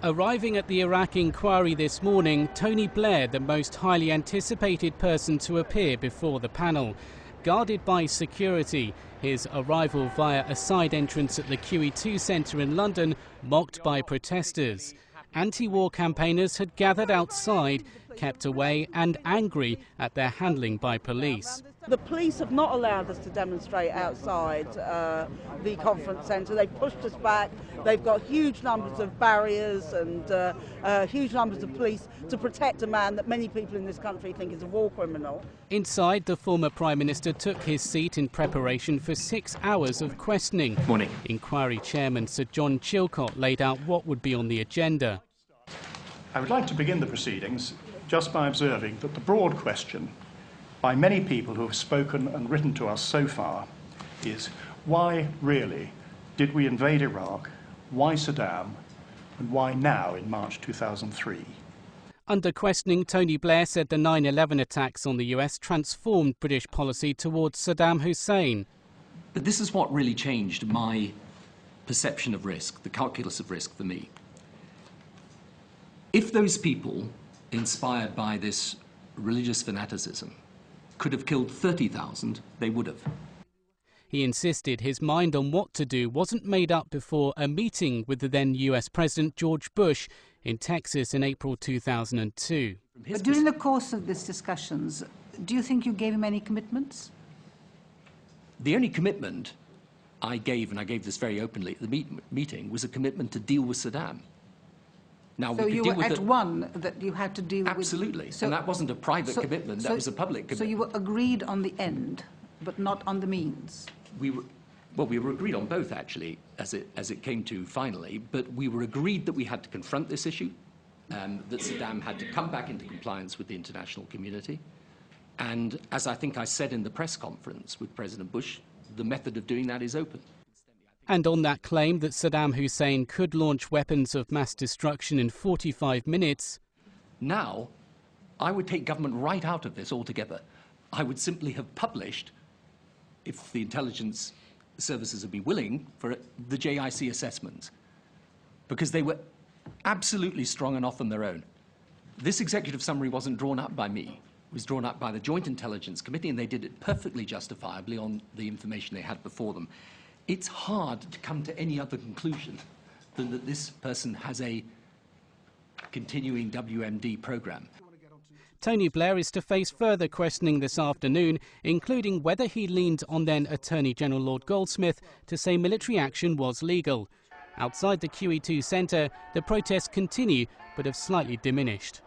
Arriving at the Iraq inquiry this morning, Tony Blair, the most highly anticipated person to appear before the panel. Guarded by security, his arrival via a side entrance at the QE2 Centre in London mocked by protesters. Anti-war campaigners had gathered outside, kept away and angry at their handling by police. The police have not allowed us to demonstrate outside the conference centre. They've pushed us back. They've got huge numbers of barriers and huge numbers of police to protect a man that many people in this country think is a war criminal. Inside, the former Prime Minister took his seat in preparation for 6 hours of questioning. Morning. Inquiry Chairman Sir John Chilcot laid out what would be on the agenda. I would like to begin the proceedings just by observing that the broad question by many people who have spoken and written to us so far is why really did we invade Iraq, why Saddam, and why now in March 2003? Under questioning, Tony Blair said the 9/11 attacks on the US transformed British policy towards Saddam Hussein. But this is what really changed my perception of risk, the calculus of risk for me. If those people, inspired by this religious fanaticism, could have killed 30,000, they would have. He insisted his mind on what to do wasn't made up before a meeting with the then US President George Bush in Texas in April 2002. But during the course of these discussions, do you think you gave him any commitments? The only commitment I gave, and I gave this very openly at the meeting, was a commitment to deal with Saddam. Now, so you were at one that you had to deal with... Absolutely. So, and that wasn't a private commitment, that was a public commitment. So you were agreed on the end, but not on the means? We were agreed on both, actually, as it came to finally, but we were agreed that we had to confront this issue, that Saddam had to come back into compliance with the international community. And as I think I said in the press conference with President Bush, the method of doing that is open. And on that claim that Saddam Hussein could launch weapons of mass destruction in 45 minutes... Now, I would take government right out of this altogether. I would simply have published, if the intelligence services would be willing, for the JIC assessments, because they were absolutely strong enough on their own. This executive summary wasn't drawn up by me. It was drawn up by the Joint Intelligence Committee, and they did it perfectly justifiably on the information they had before them. It's hard to come to any other conclusion than that this person has a continuing WMD program. Tony Blair is to face further questioning this afternoon, including whether he leaned on then Attorney General Lord Goldsmith to say military action was legal. Outside the QE2 Centre, the protests continue but have slightly diminished.